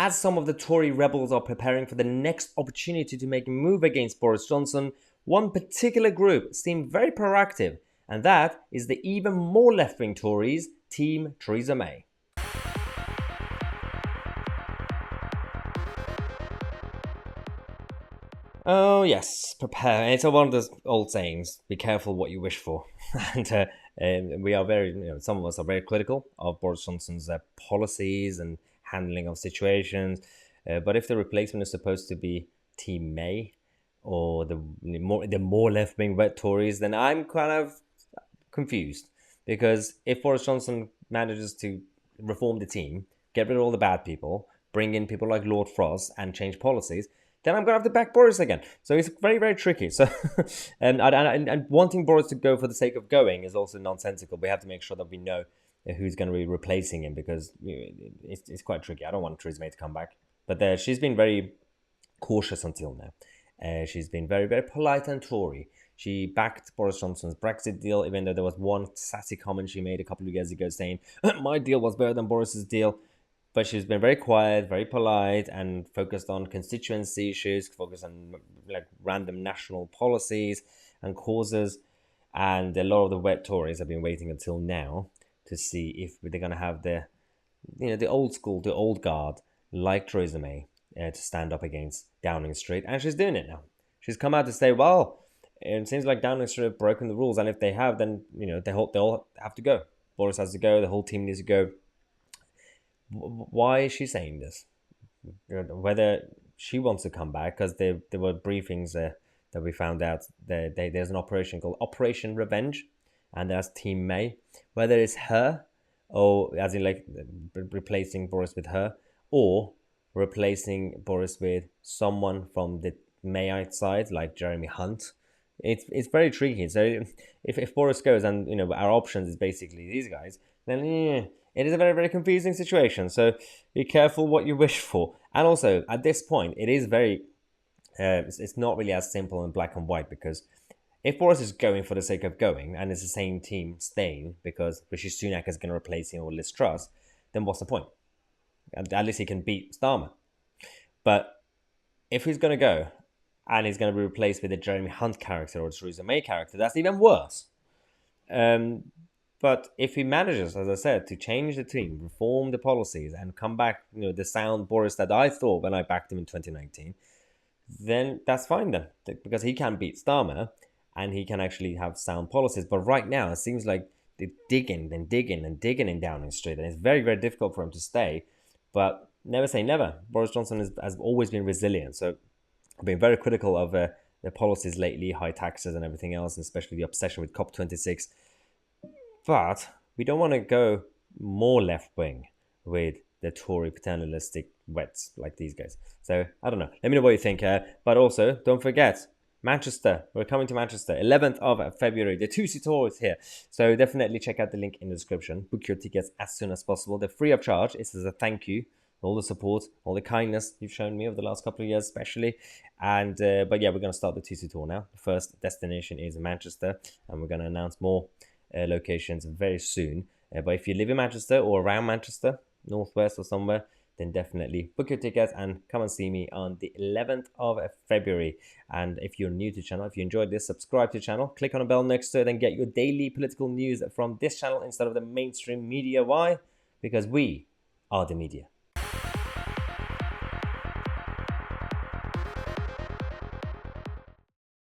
as some of the Tory rebels are preparing for the next opportunity to make a move against Boris Johnson, one particular group seemed very proactive, and that is the even more left-wing Tories, Team Theresa May. Oh yes, prepare. It's one of those old sayings: "Be careful what you wish for." And we are very, some of us are very critical of Boris Johnson's policies and handling of situations. But if the replacement is supposed to be Team May or the more left wing red Tories, then I'm kind of confused, because if Boris Johnson manages to reform the team, get rid of all the bad people, bring in people like Lord Frost, and change policies, then I'm going to have to back Boris again. So it's very, very tricky. So, and wanting Boris to go for the sake of going is also nonsensical. We have to make sure that we know who's going to be replacing him, because it's quite tricky. I don't want Theresa May to come back. But she's been very cautious until now. She's been very, very polite and Tory. She backed Boris Johnson's Brexit deal, even though there was one sassy comment she made a couple of years ago saying, my deal was better than Boris's deal. But she's been very quiet, very polite, and focused on constituency issues, focused on like random national policies and causes. And a lot of the wet Tories have been waiting until now to see if they're going to have the old school, the old guard, like Theresa May, to stand up against Downing Street. And she's doing it now. She's come out to say, well, it seems like Downing Street have broken the rules. And if they have, then, they all have to go. Boris has to go. The whole team needs to go. Why is she saying this? Whether she wants to come back, because there were briefings that we found out that there's an operation called Operation Revenge, and that's Team May. Whether it's her, or as in like replacing Boris with her, or replacing Boris with someone from the Mayite side, like Jeremy Hunt. It's very tricky. So if Boris goes, and our options is basically these guys, then it is a very, very confusing situation. So be careful what you wish for. And also, at this point, it is very, it's not really as simple and black and white, because if Boris is going for the sake of going, and it's the same team staying because Rishi Sunak is going to replace him or Liz Truss, then what's the point? At least he can beat Starmer. But if he's going to go, and he's going to be replaced with a Jeremy Hunt character or a Theresa May character, that's even worse. But if he manages, as I said, to change the team, reform the policies, and come back, the sound Boris that I thought when I backed him in 2019, then that's fine then, because he can beat Starmer, and he can actually have sound policies. But right now, it seems like they're digging and digging and digging in Downing Street, and it's very, very difficult for him to stay. But never say never. Boris Johnson has always been resilient, so I've been very critical of the policies lately, high taxes and everything else, and especially the obsession with COP26. But we don't want to go more left-wing with the Tory paternalistic wets like these guys. So, I don't know. Let me know what you think. But also, don't forget, Manchester. We're coming to Manchester. 11th of February. The Tousi tour is here. So, definitely check out the link in the description. Book your tickets as soon as possible. They're free of charge. It's as a thank you for all the support, all the kindness you've shown me over the last couple of years, especially. And but yeah, we're going to start the Tousi tour now. The first destination is Manchester, and we're going to announce more locations very soon. But if you live in Manchester or around Manchester, Northwest or somewhere, then definitely book your tickets and come and see me on the 11th of February. And if you're new to the channel, if you enjoyed this, subscribe to the channel, click on the bell next to it, and get your daily political news from this channel instead of the mainstream media. Why? Because we are the media.